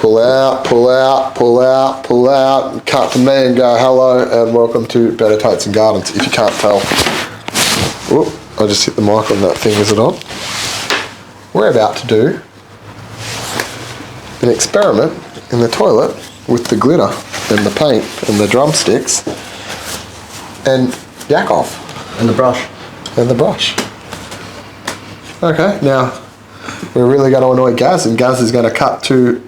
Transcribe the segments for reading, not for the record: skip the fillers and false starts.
pull out, pull out, pull out, pull out, and cut to me and go hello and welcome to Better Totes and Gardens. If you can't tell, whoop, I just hit the mic on that thing. Is it on? We're about to do an experiment in the toilet with the glitter and the paint and the drumsticks and yak off. And the brush. And the brush. Okay, now we're really going to annoy Gaz, and Gaz is going to cut to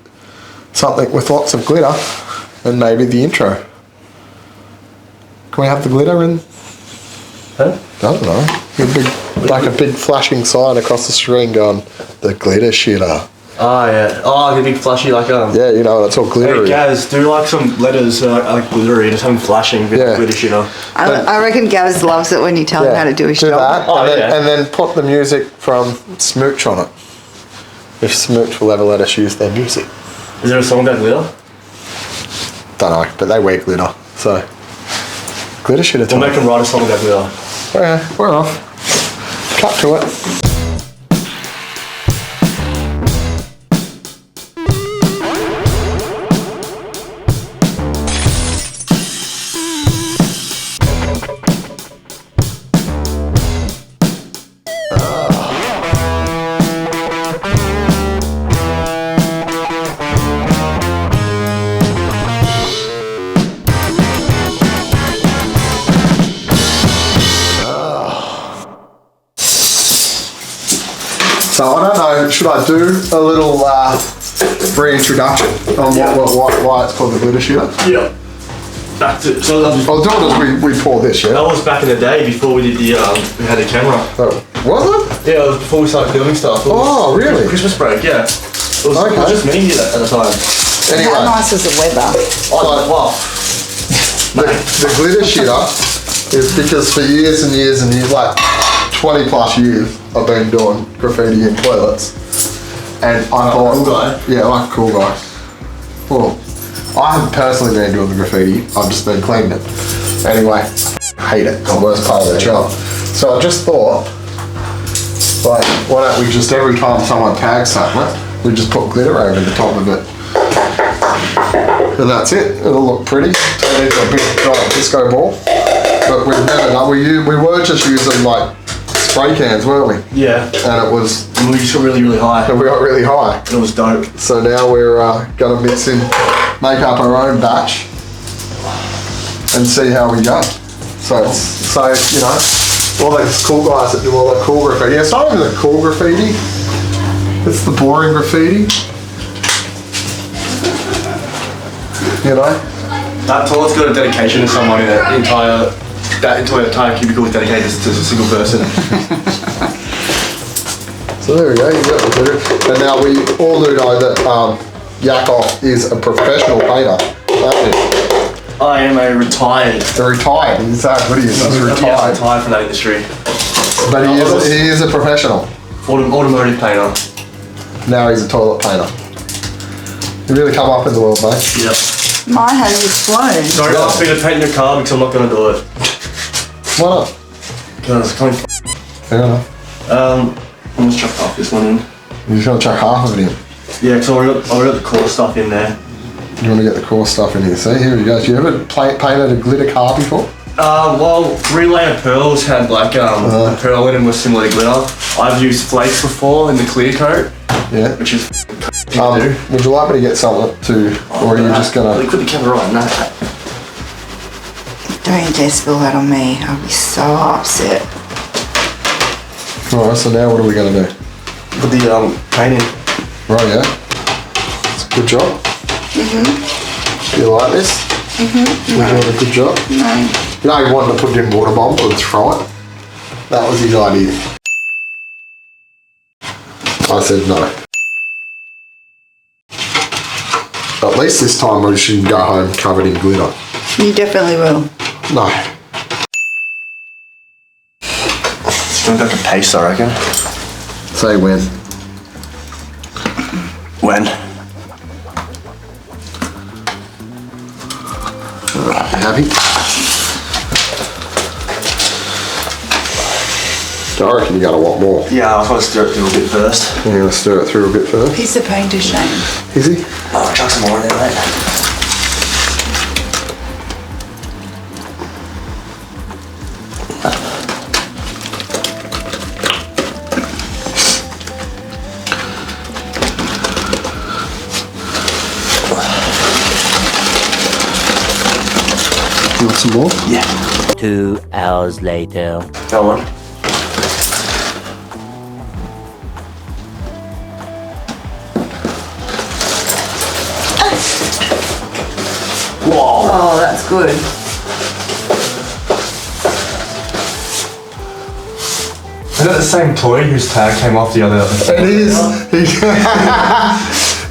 something with lots of glitter and maybe the intro. Can we have the glitter in? Huh? I don't know. Like a big flashing sign across the screen going, the glitter shitter. Oh yeah. Oh, like a big flashy like Yeah, you know, it's all glittery. Hey Gaz, do like some letters like glittery, just having flashing with glitter shitter. I reckon Gaz loves it when you tell him how to do his job. That, and then put the music from Smooch on it. If Smooch will ever let us use their music. Is there a song about glitter? Don't know, but they wear glitter, so glitter shitter time. We'll make them write a song about glitter. Okay, we're off. Cut to it. So I don't know, should I do a little reintroduction on why it's called the glitter shitter? Yeah. Back to I'll do it as we pour this, yeah? That was back in the day before we did the we had the camera. Oh, was it? Yeah, it was before we started filming stuff. Oh, really? Christmas break, yeah. It was just me here at the time. Anyway. How nice was the weather? The glitter shitter is because for years and years and years, like 20 plus years, I've been doing graffiti in toilets. And I thought, cool guy. Yeah, like a cool guy. Well, I haven't personally been doing the graffiti, I've just been cleaning it. Anyway, hate it, it's the worst part of the job. So I just thought, like, why don't we just, every time someone tags something, we just put glitter over the top of it. And that's it, it'll look pretty. Turn into a big giant disco ball. But we've never done, we were just using like spray cans, weren't we? Yeah. And it was... And we just got really, really high. And we got really high. It was dope. So now we're going to make up our own batch and see how we go. So, you know, all those cool guys that do all that cool graffiti. Yeah, it's not even the cool graffiti. It's the boring graffiti. You know? That toilet's got a dedication to someone in that entire cubicle is dedicated to a single person. So there we go, you got the glitter. And now we all do know that Yakov is a professional painter. I am a retired. Retired, he's that good, he is. He's retired. Yeah, retired from that industry. But he is a professional. Automotive painter. Now he's a toilet painter. You really come up in the world, mate. Yep. Mine has exploded. Don't ask me to paint your car because I'm not going to do it. Why not? Because it's kind of Fair enough. I'm going to chuck half this one in. You're just going to chuck half of it in? Yeah, because I already got the core stuff in there. You want to get the core stuff in here. See, here we go. Do you ever painted a glitter car before? Well, Relay of Pearls had like a pearl in and was similar to glitter. I've used flakes before in the clear coat. Yeah. Which is would you like me to get something to, or are you just going to... Put the camera on, no. Don't you dare spill that on me. I'll be so upset. Alright, so now what are we going to do? Put the paint in. Right, yeah. It's a good job. Mm-hmm. You like this? Mm-hmm. We're doing a good job? No. You know, he wanted to put it in water bombs or throw it. That was his idea. I said no. At least this time we should go home covered in glitter. You definitely will. No. It's going back to paste, I reckon. Say when. When? You happy? I reckon you gotta want more. Yeah, I was going to stir it through a bit first. You're gonna stir it through a bit first. He's the painter, Shane. Is he? Oh, chuck some more in there, mate. You want some more? Yeah. 2 hours later. Go on. Whoa. Oh, that's good. Is that the same toy whose tag came off the other? It is.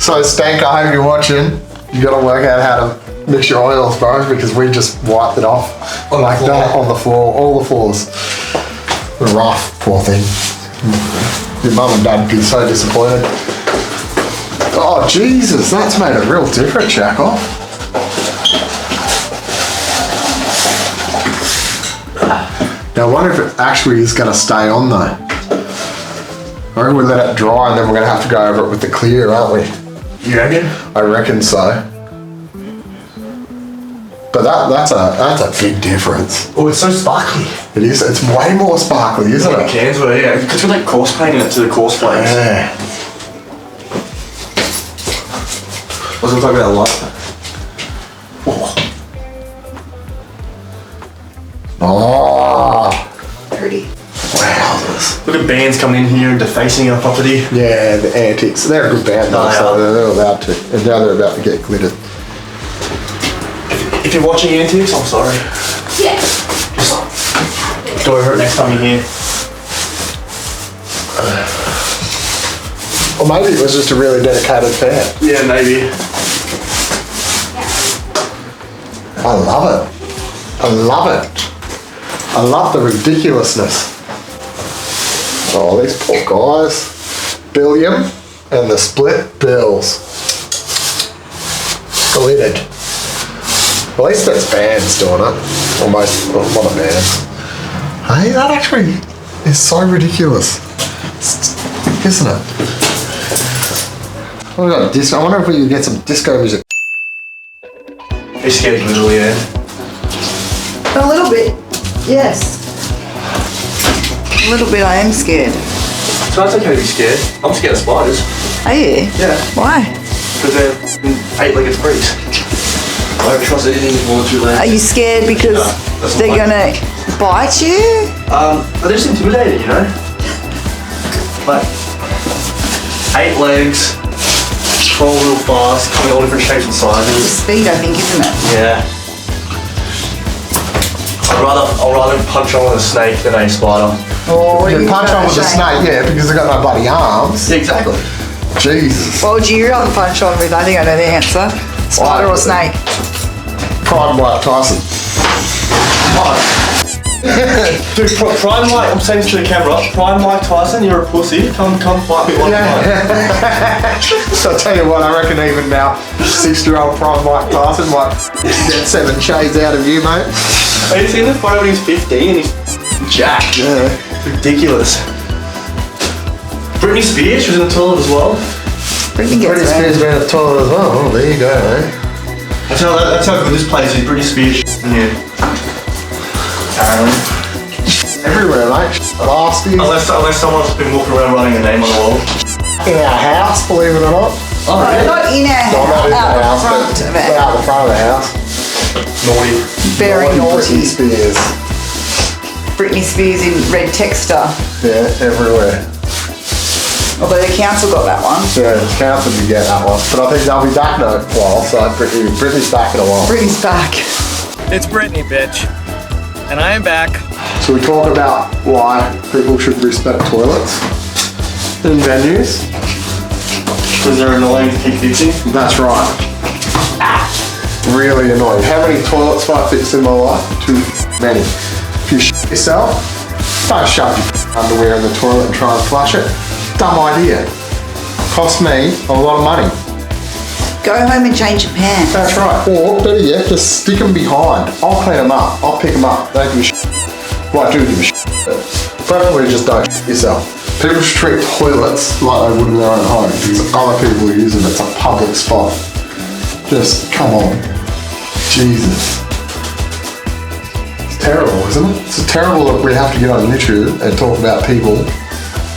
So Stank, I hope you're watching. You gotta work out how to mix your oils, bro, because we just wiped it off like that on the floor, all the floors. Rough, poor thing. Your mum and dad would be so disappointed. Oh Jesus, that's made a real difference, Jack-off. Now I wonder if it actually is going to stay on though. I reckon we let it dry and then we're going to have to go over it with the clear, aren't we? You reckon? I reckon so. But that's a big difference. Oh, it's so sparkly. It is. It's way more sparkly, isn't The it? cans were, yeah. Because it's got like coarse paint in it to the coarse flames. Yeah. What's it look like that light? Oh, Pretty. wowzers. Look at bands coming in here and defacing our property. Yeah, the Antics. They're a good band though, Oh, so yeah. they're allowed to. And now they're about to get glittered. If you're watching Antics, I'm sorry. Yeah. Just go over it next time you're here. Or maybe it was just a really dedicated fan. Yeah, maybe. I love it. I love it. I love the ridiculousness. Oh, these poor guys. Billiam and the split bills. Glittered. At least that's bands doing it. Almost, well, a lot of bands. Hey, that actually is so ridiculous. Isn't it? Oh, we got disco. I wonder if we could get some disco music. You're scared of glitter, yeah? A little bit. Yes. A little bit. I am scared. So it's okay to be scared. I'm scared of spiders. Are you? Yeah. Why? Because they're 8-legged freaks. I don't trust anything more than 2 legs. Are you scared because that's they're fine. gonna bite you? They're just intimidating, you know? Like, 8 legs, crawl real fast, come in all different shapes and sizes. Speed, I think, isn't it? Yeah. I'll rather punch on with a snake than a spider. Oh, You punch on with a snake, yeah, because they've got no bloody arms. Yeah, exactly. Jesus. What would you rather punch on with? I think I know the answer. Spider or snake? Pride Mike Tyson. Dude, Prime Mike, I'm saying this to the camera. Prime Mike Tyson, you're a pussy. Come fight me one time. So I tell you what, I reckon even now, 6-year-old Prime Mike Tyson might get 7 shades out of you, mate. Have you seen the photo when he's 15 and he's jacked? Yeah. It's ridiculous. Britney Spears, she was in the toilet as well. Britney gets Britney Spears been in the toilet as well. Oh, there you go, eh? That's how good this place is. Britney Spears in here. Apparently. Everywhere, mate. Last year. Unless someone's been walking around writing a name on the wall. In our house, believe it or not. Oh, not in our No, not in house, the out house, the front but of it. out the front of the house. Naughty. Very naughty. Britney Spears. Britney Spears in red texture. Yeah, everywhere. Although the council got that one. Yeah, the council did get that one. But I think they'll be back in a while, so Britney's back in a while. Britney's back. It's Brittany, bitch. And I am back. So we talk about why people should respect toilets in venues. Because they're annoying to keep fixing. That's right. Really annoying. How many toilets have I fixed in my life? Too many. If you shit yourself, don't shove your underwear in the toilet and try and flush it. Dumb idea. Cost me a lot of money. Go home and change your pants. That's right. Or better yet, just stick them behind. I'll clean them up. I'll pick them up. Don't give a shit. Well, I do give a shit. Preferably just don't shit yourself. People should treat toilets like they would in their own home because other people are using it. It's a public spot. Just come on. Jesus. It's terrible, isn't it? It's terrible that we have to get on YouTube and talk about people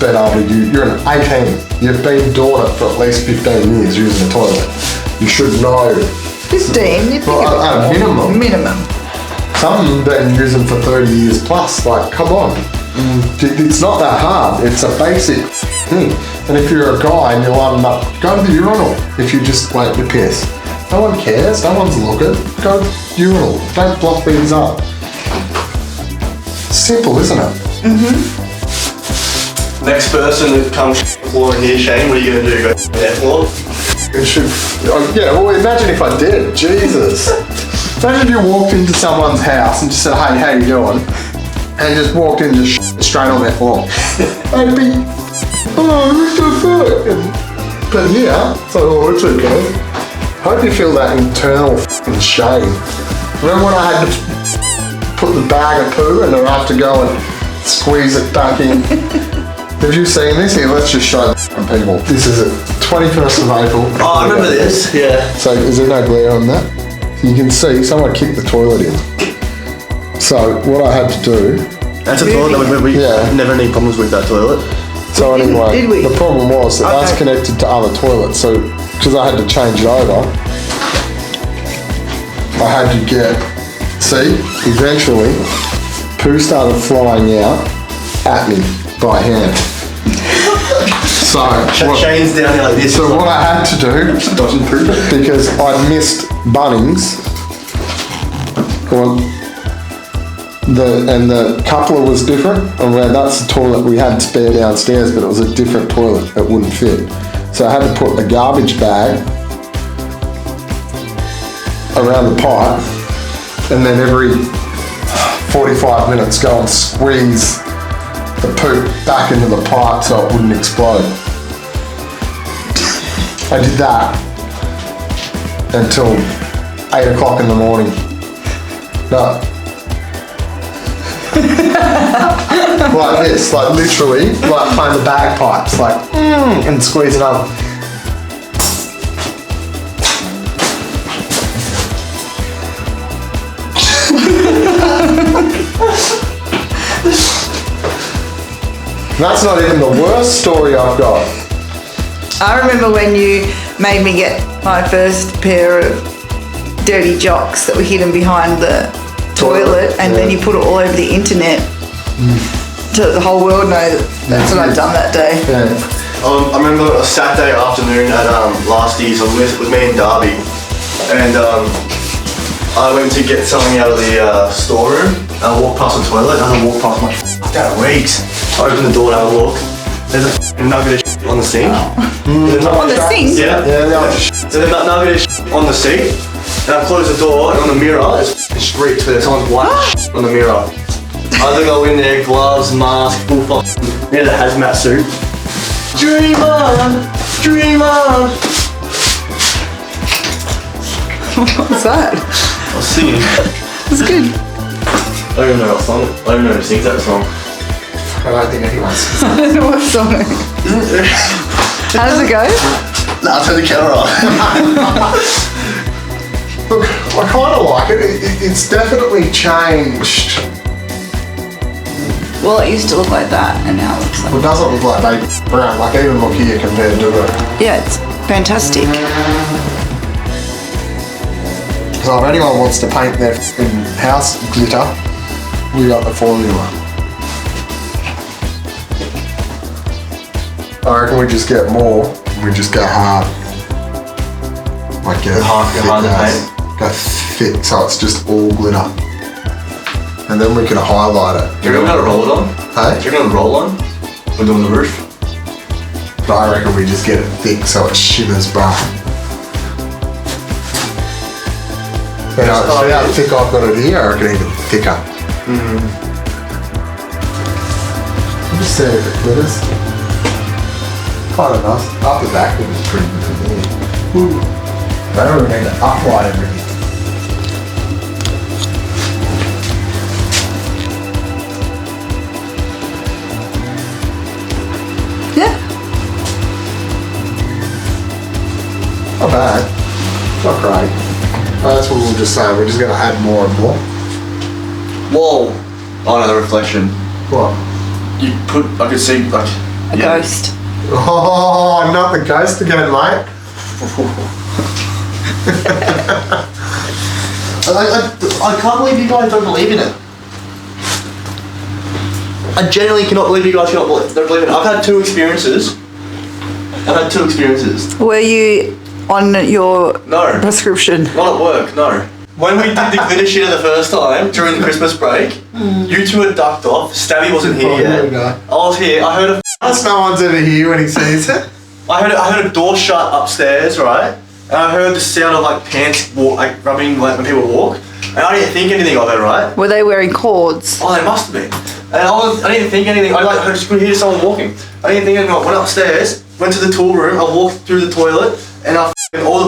being able to use. You're an 18. You've been doing it for at least 15 years using a toilet. You should know. 15, you think Well, at a minimum. Minimum. Some have been using for 30 years plus. Like, come on. It's not that hard. It's a basic thing. And if you're a guy and you're lining up, go to the urinal if you just wait to piss. No one cares. No one's looking. Go to the urinal. Don't block these up. Simple, isn't it? Next person that comes floor in here, Shane, what are you going to do? Go to their floor? It should. Yeah, well, imagine if I did. Jesus. Imagine if you walked into someone's house and just said, hey, how you doing? And just walked in just straight on their floor. I'd be, oh, what the fuck? But yeah, so, oh, it's okay. Hope you feel that internal f***ing shame. Remember when I had to put the bag of poo and then I have to go and squeeze it back in? Have you seen this? Here, let's just show the people. This is it, 21st of April. Oh, I remember this, yeah. So is there no glare on that? You can see someone kicked the toilet in. So what I had to do. That's a toilet that we never any problems with that toilet. So anyway, Did we? the problem was that that's connected to other toilets. So because I had to change it over, I had to get. See, eventually, poo started flying out at me by hand. So Shane's down here like this. So what I had to do, dodging poo, because I missed Bunnings. Well, the coupler was different, and that's the toilet we had spare downstairs, but it was a different toilet. It wouldn't fit. So I had to put a garbage bag around the pipe, and then every 45 minutes go and squeeze the poop back into the pipe so it wouldn't explode. I did that until 8 o'clock in the morning. No. Like this, like literally, like playing the bagpipes, like, and squeezing up. That's not even the worst story I've got. I remember when you made me get my first pair of dirty jocks that were hidden behind the toilet, and then you put it all over the internet to the whole world know that that's what I'd done that day. Yeah. I remember a Saturday afternoon at last year's with me and Darby, and I went to get something out of the storeroom, and I walked past the toilet, and I walked past my f***ing reeks. I opened the door and have a look. There's a f***ing nugget of shit on the sink. On the sink? Yeah. So there's that nugget of shit on the sink, and I close the door, and on the mirror, there's f***ing streaks where someone's white shit on the mirror. I had to go in there, gloves, mask, full fucking, the hazmat suit. Dream on, dream on. What's that? I was singing. It's good. I don't even know what song. I don't even know who sings that song. I don't think anyone's. I don't know what song it is. How does it go? Nah, turn the camera on. Look, I kind of like it. It's definitely changed. Well, it used to look like that, and now it looks like. It doesn't look like baby brown. Like even look here compared to it. Yeah, it's fantastic. So if anyone wants to paint their f***ing house glitter, we got the formula. I reckon we just get more. We just go hard. Like get Hard to paint. Go thick, so it's just all glitter. And then we can highlight it. Do you reckon we're gonna roll it on? Hey? Do you reckon we're gonna roll on? We're doing the roof. But I reckon we just get it thick so it shimmers bright. See how thick I've got it here? I reckon even thicker. Just see if it glitters. Kind of nice. Up the back was pretty good for me. Ooh. I don't really need to uplight everything. Not bad. Not great. That's what we'll just say. We're just going to add more and more. Whoa! Oh no, the reflection. What? I could see like A ghost. Oh, not the ghost again, mate. I can't believe you guys don't believe in it. I genuinely cannot believe you guys don't believe in it. I've had two experiences. Were you on your No. prescription? Not at work, no. When we did the glitter shitter the first time during the Christmas break, you two had ducked off. Stabby wasn't here yet. I was here. I heard No one's ever here when he sees it. I heard a door shut upstairs, right? And I heard the sound of like pants rubbing like when people walk. And I didn't think anything of it, right? Were they wearing cords? Oh, they must have been. And I didn't think anything. I just could hear someone walking. I didn't think anything. I went upstairs, went to the tool room. I walked through the toilet, and all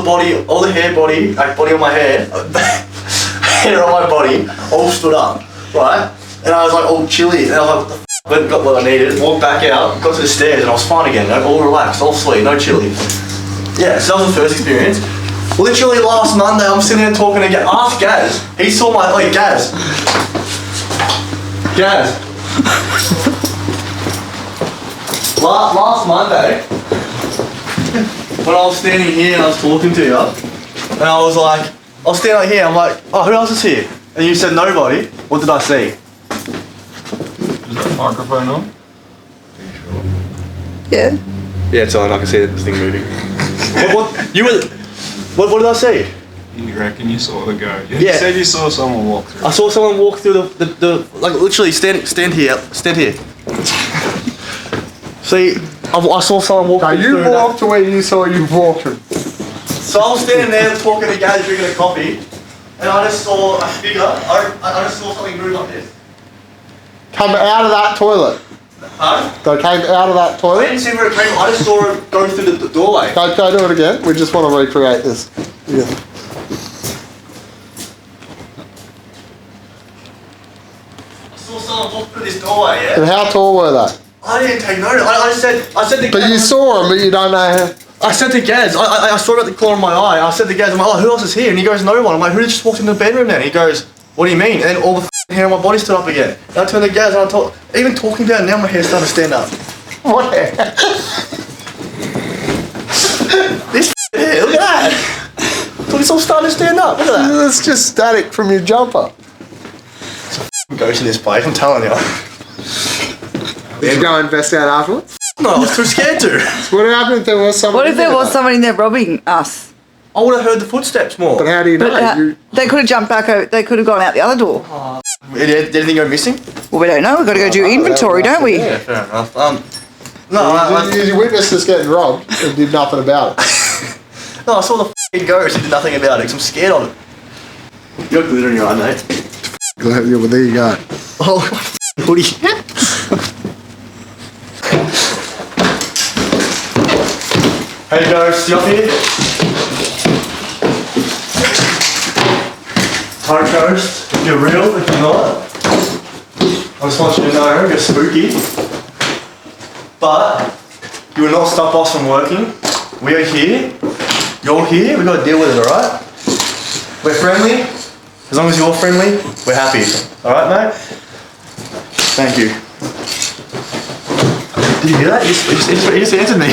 the hair body on my hair, hair on my body, all stood up, right? And I was like all chilly, and I was like, what the f***? Went and got what I needed, walked back out, got to the stairs, and I was fine again, all relaxed, all sweet, no chilly. Yeah, so that was the first experience. Literally last Monday, I'm sitting there talking to Gaz. Ask Gaz. He saw my, like, Gaz. Last Monday, when I was standing here and I was talking to you, and I was standing out here, I'm like, oh, who else is here? And you said nobody. What did I see? Is that microphone on? Yeah. Yeah, it's on. I can see this thing moving. What did I see? You reckon you saw the ghost? Yeah. You said you saw someone walk through. I saw someone walk through the like literally stand here. See, I saw someone walk Now through you walked to where you saw you walking. So I was standing there talking to Gaz, drinking a coffee, and I just saw a figure. I just saw something move like this. Come out of that toilet. Huh? They came out of that I toilet. didn't see where it came. I just saw it go through the doorway. Go do it again. We just want to recreate this. Yeah. I saw someone walk through this doorway. Yeah. And how tall were they? I didn't take notice. I said to But Gaz. you saw them, but you don't know how. I said to Gaz, I saw it at the corner of my eye. I said to Gaz, I'm like, oh, who else is here? And he goes, no one. I'm like, who just walked into the bedroom then? He goes, what do you mean? And then all the hair on my body stood up again. And I turned to Gaz and even talking about it now, my hair's starting to stand up. What? This hair, look at that. It's all starting to stand up. Look at that. It's just static from your jumper. Ghost in this place, I'm telling you. Did you go investigate afterwards? No, I was too scared to. What happened if there was someone? What if in there was though? someone in there robbing us? I would have heard the footsteps more. But how do you know? But they could have jumped back over, they could have gone out the other door. Did anything go missing? Well, we don't know. We've got to go do inventory, don't we? Yeah, fair enough. No, you witnessed us getting robbed and did nothing about it. no, I saw the f***ing ghost and did nothing about it because I'm scared of it. You got glitter in your eye, mate. Yeah, well, there you go. Oh, hoodie. Hey ghost, you up here? Hi ghost, if you're real, if you're not. I just want you to know you're spooky. But you will not stop us from working. We are here. You're here. We've got to deal with it, alright? We're friendly. As long as you're friendly, we're happy. Alright, mate? Thank you. Did you hear that? He just answered me.